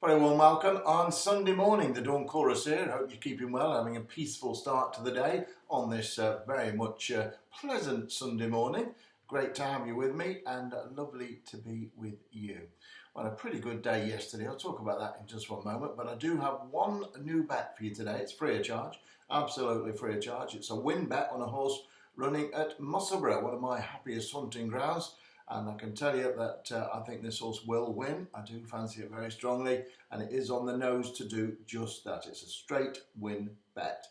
Very warm welcome on Sunday morning, the Dawn Chorus here. Hope you're keeping well, having a peaceful start to the day on this very much pleasant Sunday morning. Great to have you with me and lovely to be with you. Well, a pretty good day yesterday. I'll talk about that in just one moment, but I do have one new bet for you today. It's free of charge, absolutely free of charge. It's a win bet on a horse running at Musselburgh, one of my happiest hunting grounds. And I can tell you that I think this horse will win. I do fancy it very strongly, and it is on the nose to do just that. It's a straight win bet.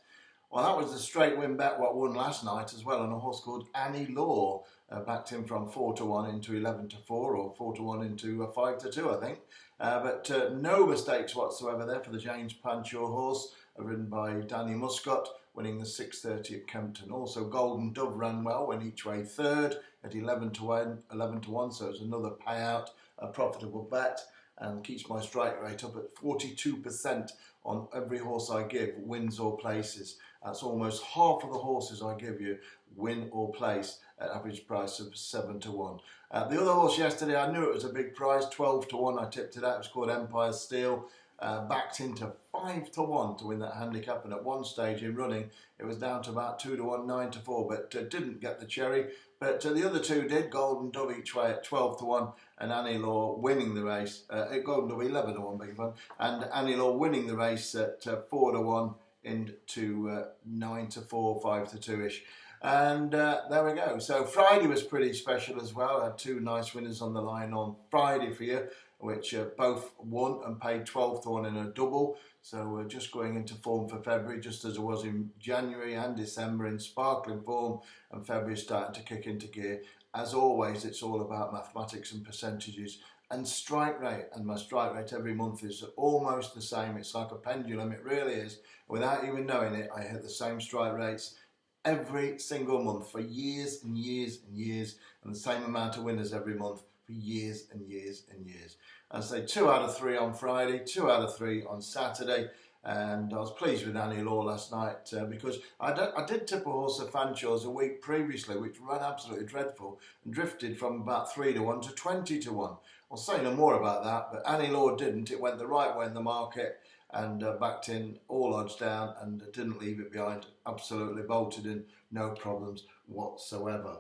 Well, that was the straight win bet what won last night as well on a horse called Annie Law. Backed him from 4-1 into 11-4 or 4-1 into 5-2, I think. But no mistakes whatsoever there for the James Panshaw horse, ridden by Danny Muscott, winning the 6:30 at Kempton. Also, Golden Dove ran well, went each way third at 11-1, so it's another payout, a profitable bet, and keeps my strike rate up at 42% on every horse I give, wins or places. That's almost half of the horses I give you win or place at average price of 7-1. The other horse yesterday, I knew it was a big price, 12-1. I tipped it out. It was called Empire Steel. Backed into 5-1 to win that handicap, and at one stage in running it was down to about 2-1, 9-4, but didn't get the cherry. But the other two did. Golden Dove each way at 12-1, and Annie Law winning the race. Golden Dove 11-1, beg your pardon, and Annie Law winning the race at 4-1 into 9-4, 5-2ish. And there we go. So Friday was pretty special as well. I had two nice winners on the line on Friday for you, which both won and paid 12-1 in a double. So we're just going into form for February, just as it was in January and December, in sparkling form, and February starting to kick into gear. As always, it's all about mathematics and percentages and strike rate, and my strike rate every month is almost the same. It's like a pendulum, it really is. Without even knowing it, I hit the same strike rates every single month for years and years and years, and the same amount of winners every month for years and years and years. I say 2 out of 3 on Friday, 2 out of 3 on Saturday, and I was pleased with Annie Law last night because I did tip a horse of Fanshaw's a week previously, which ran absolutely dreadful and drifted from about 3-1 to 20-1. I'll say no more about that, but Annie Law didn't. It went the right way in the market and backed in all odds down and didn't leave it behind. Absolutely bolted in, no problems whatsoever.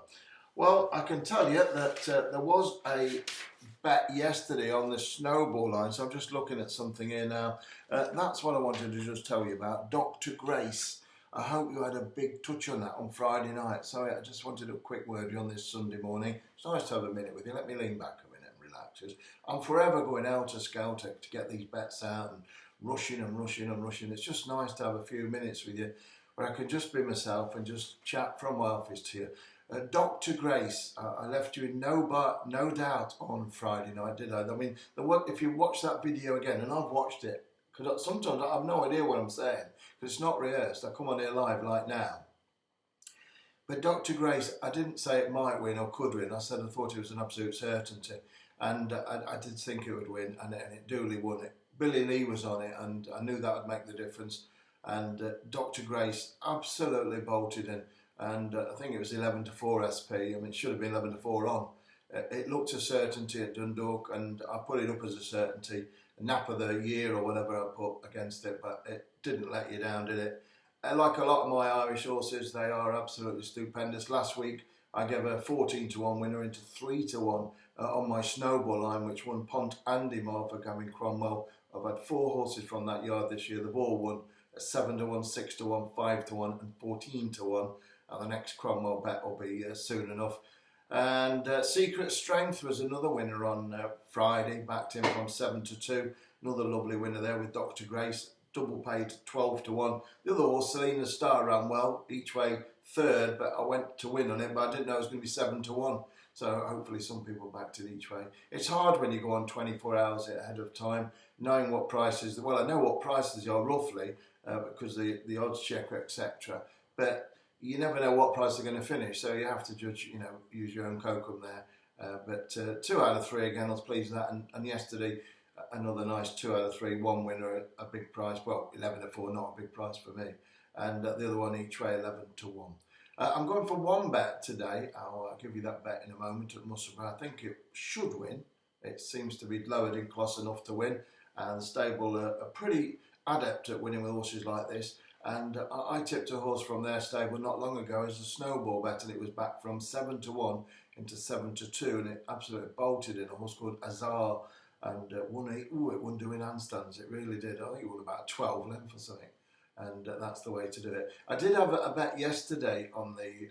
Well, I can tell you that there was a bet yesterday on the snowball line, so I'm just looking at something here now. That's what I wanted to just tell you about. Dr. Grace. I hope you had a big touch on that on Friday night. Sorry, I just wanted a quick word with you on this Sunday morning. It's nice to have a minute with you. Let me lean back a minute and relax. I'm forever going out to Skelter to get these bets out and rushing and rushing and rushing. It's just nice to have a few minutes with you where I can just be myself and just chat from my office to you. Dr. Grace, I left you in no doubt on Friday night, did I? I mean, if you watch that video again, and I've watched it, because sometimes I have no idea what I'm saying, because it's not rehearsed. I come on here live like now. But Dr. Grace, I didn't say it might win or could win. I said I thought it was an absolute certainty. And I did think it would win, and it duly won it. Billy Lee was on it, and I knew that would make the difference. And Dr. Grace absolutely bolted in. And I think it was 11-4 SP. I mean, it should have been 11-4 on. It looked a certainty at Dundalk, and I put it up as a certainty. Nap of the year or whatever I put against it, but it didn't let you down, did it? Like a lot of my Irish horses, they are absolutely stupendous. Last week, I gave a 14-1 winner into 3-1 on my snowball line, which won Pont Andy Mar for Gavin Cromwell. I've had 4 horses from that yard this year. They've all won 7-1, 6-1, 5-1 and 14-1. And the next Cromwell bet will be soon enough. And Secret Strength was another winner on Friday, backed in from 7-2. Another lovely winner there with Dr. Grace, double paid 12-1. The other horse, Selena Star, ran well, each way third, but I went to win on it, but I didn't know it was going to be 7-1. So hopefully some people backed it each way. It's hard when you go on 24 hours ahead of time, knowing what prices, well, I know what prices are roughly, because the odds checker, etc. But you never know what price they're going to finish, so you have to judge, use your own kokum there. But 2 out of 3 again, I was pleased with that. And yesterday, another nice 2 out of 3, one winner, a big price. Well, 11-4, not a big price for me. And the other one each way, 11-1. I'm going for one bet today. I'll give you that bet in a moment at Musselburgh. I think it should win. It seems to be lowered in class enough to win. and the stable are pretty adept at winning with horses like this. And I tipped a horse from their stable not long ago as a snowball bet, and it was back from 7-1 into 7-2, and it absolutely bolted in a horse called Azar, and it won doing handstands. It really did. I think it won about 12 lengths or something, and that's the way to do it. I did have a bet yesterday on the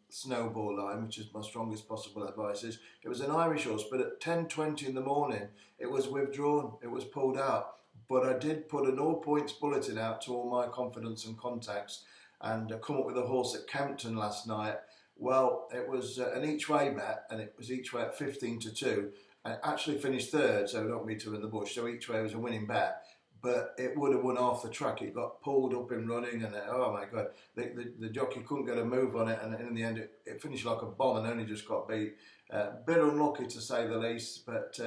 snowball line, which is my strongest possible advice. It was an Irish horse, but at 10:20 in the morning, it was withdrawn. It was pulled out. But I did put an all points bulletin out to all my confidants and contacts, and come up with a horse at Kempton last night. Well, it was an each way bet, and it was each way at 15-2. And it actually finished third, so don't beat her in the bush. So each way was a winning bet, but it would have won half the track. It got pulled up in running, and oh my God, the jockey couldn't get a move on it, and in the end it finished like a bomb and only just got beat. Bit unlucky to say the least, but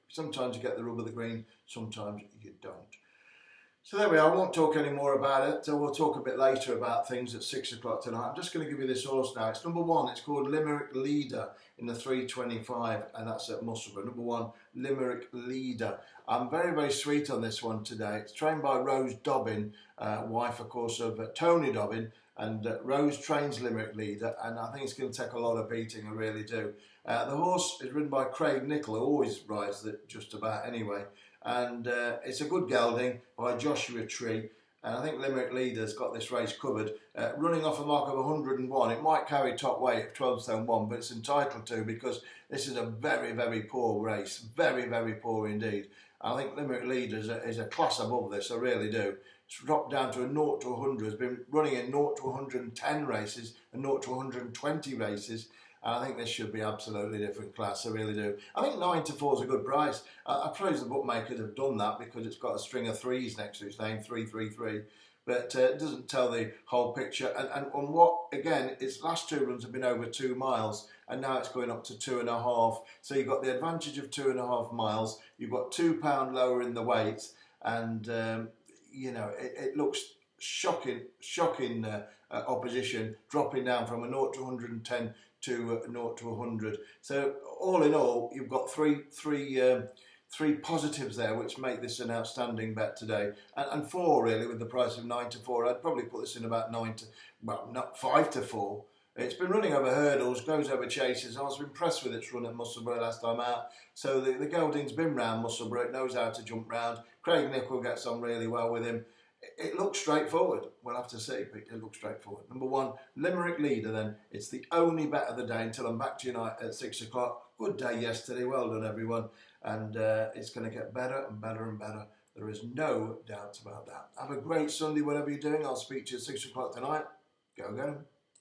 sometimes you get the rub of the green, sometimes you don't. So there we are. I won't talk any more about it. So we'll talk a bit later about things at 6 o'clock tonight. I'm just going to give you this horse now. It's number 1. It's called Limerick Leader in the 325, and that's at Musselburgh. Number 1, Limerick Leader. I'm very, very sweet on this one today. It's trained by Rose Dobbin, wife, of course, of Tony Dobbin. And Rose trains Limerick Leader, and I think it's going to take a lot of beating, I really do. The horse is ridden by Craig Nicol, who always rides it just about anyway. And it's a good gelding by Joshua Tree. And I think Limerick Leader's got this race covered. Running off a mark of 101, it might carry top weight of 12 stone 1, but it's entitled to, because this is a very, very poor race. Very, very poor indeed. I think Limerick Leader is a class above this, I really do. It's dropped down to a 0 to 100. It's been running in 0 to 110 races and 0 to 120 races. And I think this should be absolutely different class, I really do. I think 9 to 4 is a good price. I suppose the bookmakers have done that because it's got a string of threes next to its name, 333. But it doesn't tell the whole picture. And on what, again, its last 2 runs have been over 2 miles, and now it's going up to 2.5. So you've got the advantage of 2.5 miles. You've got £2 lower in the weight, and you know, it looks shocking opposition, dropping down from a 0 to 110 to 0 to 100. So all in all, you've got three positives there, which make this an outstanding bet today, and 4 really with the price of 9 to 4. I'd probably put this in about 5 to 4. It's been running over hurdles, goes over chases. I was impressed with its run at Musselburgh last time out. So the gelding's been round Musselburgh, it knows how to jump round. Craig Nicol gets on really well with him. It looks straightforward. We'll have to see, but it looks straightforward. Number 1, Limerick Leader then. It's the only bet of the day until I'm back to you tonight at 6 o'clock. Good day yesterday. Well done, everyone. And it's going to get better and better and better. There is no doubt about that. Have a great Sunday, whatever you're doing. I'll speak to you at 6 o'clock tonight. Go, go.